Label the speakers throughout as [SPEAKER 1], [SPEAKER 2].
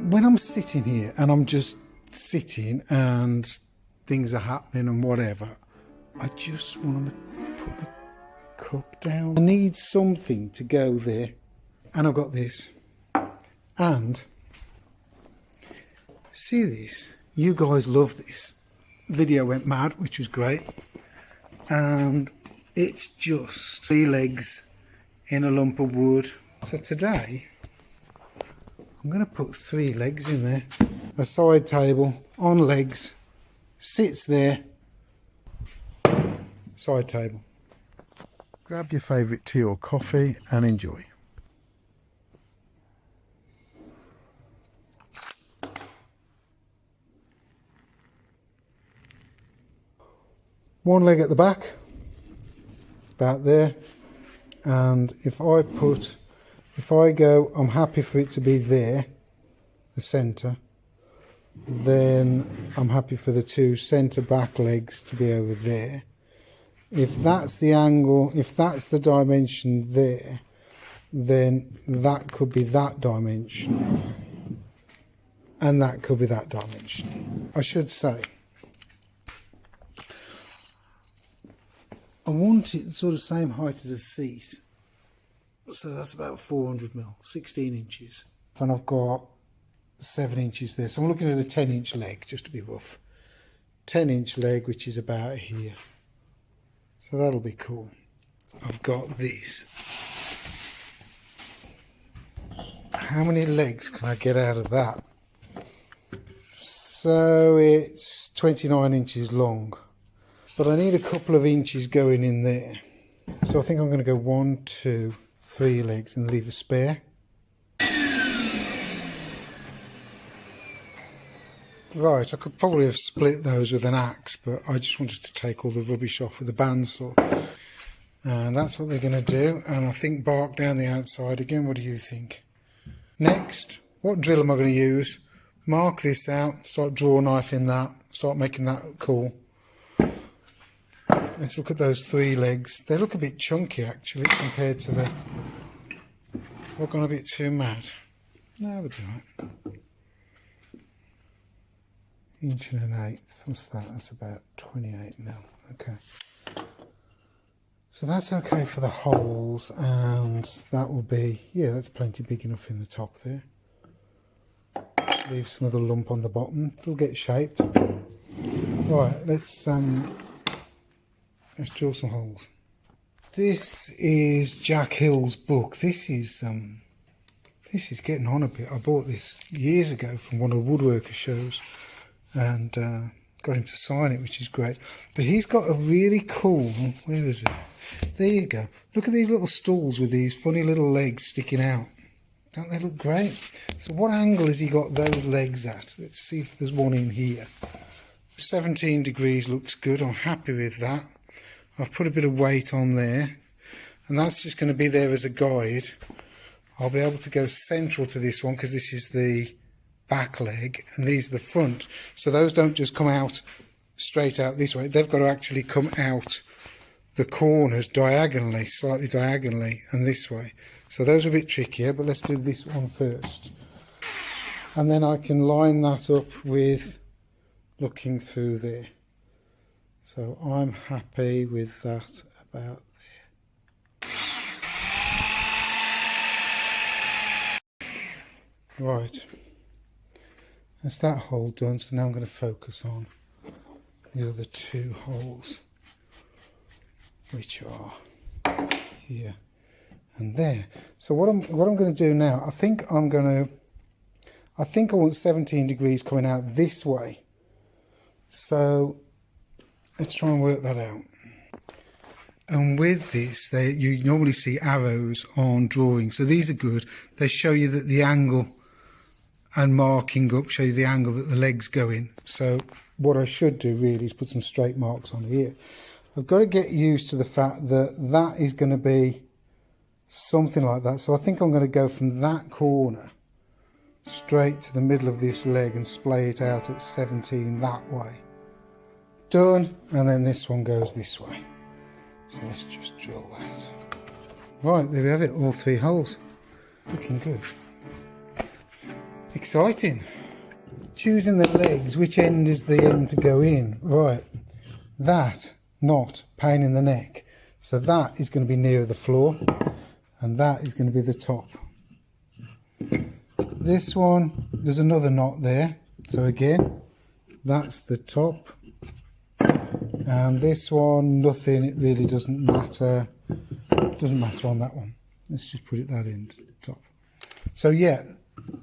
[SPEAKER 1] when I'm sitting here and I'm just sitting and things are happening and whatever, I just want to put my cup down. I need something to go there, and I've got this. And see this, you guys love this. Video went mad, which was great, and it's just 3 legs in a lump of wood. So today I'm going to put 3 legs in there. A side table on legs, sits there, side table. Grab your favourite tea or coffee and enjoy. One leg at the back, about there, and if I go, I'm happy for it to be there, the centre, then I'm happy for the 2 centre back legs to be over there. If that's the angle, if that's the dimension there, then that could be that dimension, and that could be that dimension. I should say, I want it sort of same height as a seat, so that's about 400mm, 16 inches. And I've got 7 inches there, so I'm looking at a 10-inch leg, just to be rough. 10-inch leg, which is about here. So that'll be cool. I've got this. How many legs can I get out of that? So it's 29 inches long. But I need a couple of inches going in there. So I think I'm going to go 1, 2, 3 legs and leave a spare. Right, I could probably have split those with an axe, but I just wanted to take all the rubbish off with a bandsaw. And that's what they're going to do. And I think bark down the outside again. What do you think? Next, what drill am I going to use? Mark this out, start draw knifing that, start making that cool. Let's look at those 3 legs. They look a bit chunky actually compared to the... I've gone a bit too mad. No, they'll be right. 1 1/8. What's that? That's about 28mm. Okay. So that's okay for the holes, and that will be, yeah, that's plenty big enough in the top there. Leave some of the lump on the bottom. It'll get shaped. Right, let's drill some holes. This is Jack Hill's book. This is getting on a bit. I bought this years ago from one of the woodworker shows, and got him to sign it, which is great. But he's got a really cool, where is it? There you go. Look at these little stools with these funny little legs sticking out. Don't they look great? So what angle has he got those legs at? Let's see if there's one in here. 17 degrees looks good. I'm happy with that. I've put a bit of weight on there, and that's just going to be there as a guide. I'll be able to go central to this one because this is the back leg and these are the front. So those don't just come out straight out this way. They've got to actually come out the corners diagonally, slightly diagonally, and this way. So those are a bit trickier, but let's do this one first. And then I can line that up with looking through there. So I'm happy with that about there. Right, that's that hole done. So now I'm going to focus on the other 2 holes, which are here and there. So what I'm going to do now, I think I want 17 degrees coming out this way. So let's try and work that out. And with this, you normally see arrows on drawings, so these are good. They show you that the angle, and marking up show you the angle that the legs go in. So what I should do really is put some straight marks on here. I've got to get used to the fact that that is going to be something like that. So I think I'm going to go from that corner straight to the middle of this leg and splay it out at 17 that way. Done. And then this one goes this way. So let's just drill that. Right, there we have it, all 3 holes. Looking good. Exciting. Choosing the legs, which end is the end to go in? Right, that, not pain in the neck. So that is going to be nearer the floor, and that is going to be the top. This one, there's another knot there. So again, that's the top. And this one, nothing, it really doesn't matter. Doesn't matter on that one. Let's just put it that end, top. So yeah,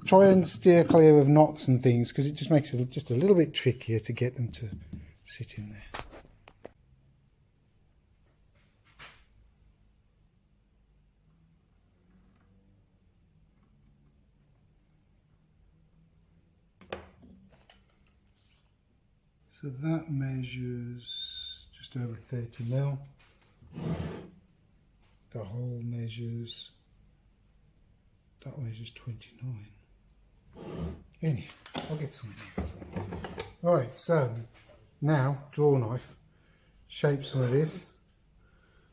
[SPEAKER 1] try and steer clear of knots and things, because it just makes it just a little bit trickier to get them to sit in there. So that measures just over 30 mil. The hole measures, that measures 29. Anyway, I'll get something out. Right, so now draw knife, shape some of this.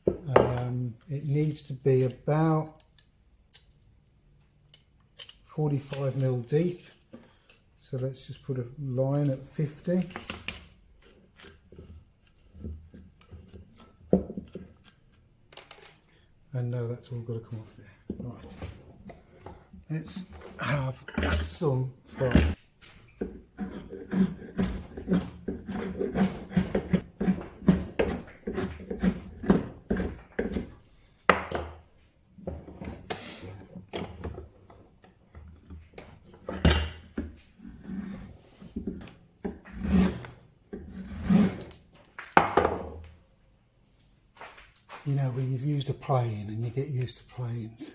[SPEAKER 1] It needs to be about 45 mil deep. So let's just put a line at 50. And no, that's all got to come off there. Right. Let's have some fun. You know, when you've used a plane and you get used to planes,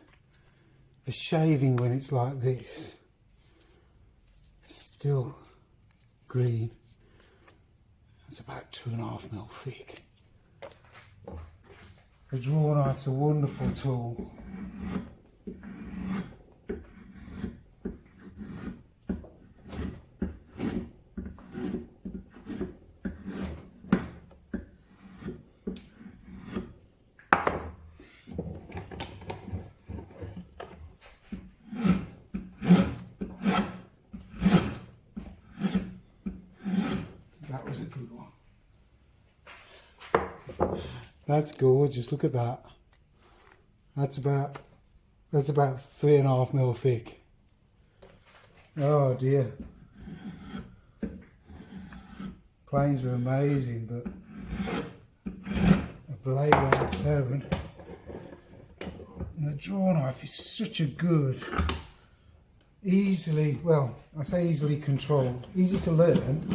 [SPEAKER 1] the shaving when it's like this, still green, it's about 2.5 mil thick. The draw knife's a wonderful tool. That's gorgeous, look at that. That's about 3.5 mil thick. Oh dear. Planes were amazing, but a blade on its own. And the draw knife is such a good, easily, well, I say easily controlled, easy to learn.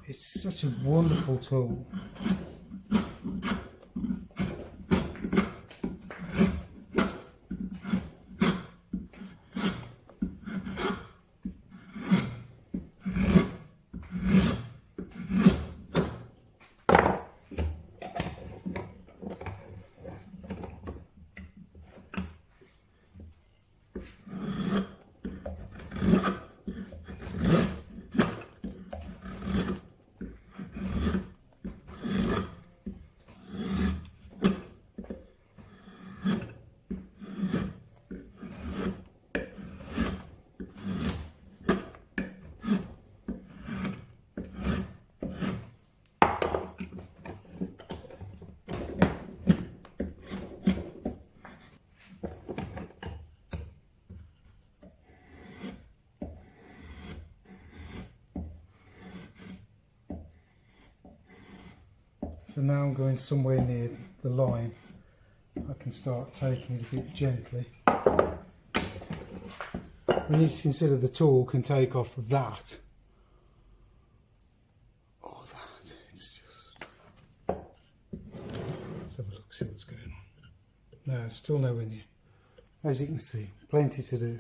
[SPEAKER 1] It's such a wonderful tool. So now I'm going somewhere near the line. I can start taking it a bit gently. We need to consider the tool can take off that. Or that. It's just... Let's have a look, see what's going on. No, still nowhere near. As you can see, plenty to do.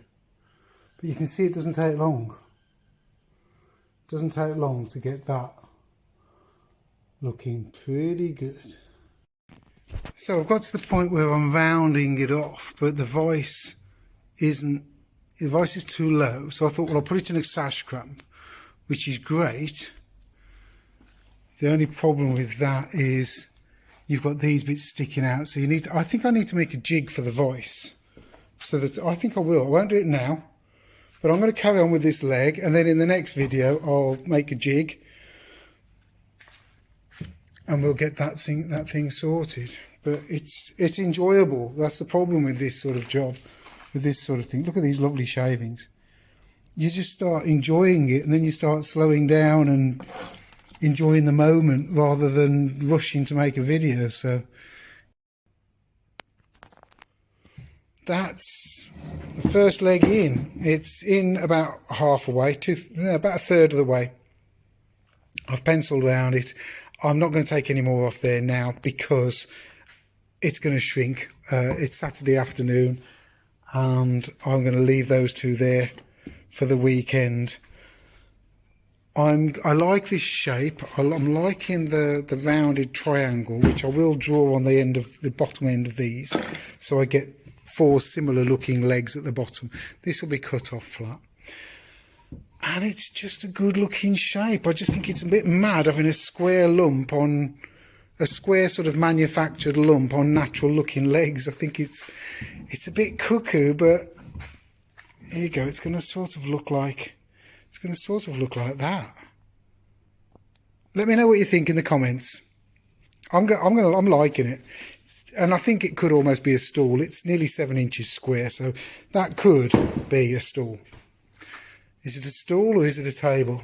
[SPEAKER 1] But you can see it doesn't take long. It doesn't take long to get that looking pretty good. So I've got to the point where I'm rounding it off, but the vice is too low. So I thought, well, I'll put it in a sash cramp, which is great. The only problem with that is you've got these bits sticking out. So you need to, I think I need to make a jig for the voice. So that I think I will. I won't do it now, but I'm going to carry on with this leg, and then in the next video I'll make a jig and we'll get that thing sorted. But it's enjoyable. That's the problem with this sort of job, with this sort of thing. Look at these lovely shavings. You just start enjoying it, and then you start slowing down and enjoying the moment rather than rushing to make a video. So that's the first leg in. It's in about half a way, about a third of the way. I've penciled around it. I'm not going to take any more off there now because it's going to shrink. It's Saturday afternoon, and I'm going to leave those two there for the weekend. I like this shape. I'm liking the rounded triangle, which I will draw on the end of the bottom end of these, so I get 4 similar looking legs at the bottom. This will be cut off flat, and it's just a good looking shape. I just think it's a bit mad having a square lump on a square sort of manufactured lump on natural looking legs. I think it's a bit cuckoo, but here you go. It's going to sort of look like that. Let me know what you think in the comments. I'm liking it, and I think it could almost be a stool. It's nearly 7 inches square, so that could be a stool. Is it a stool or is it a table?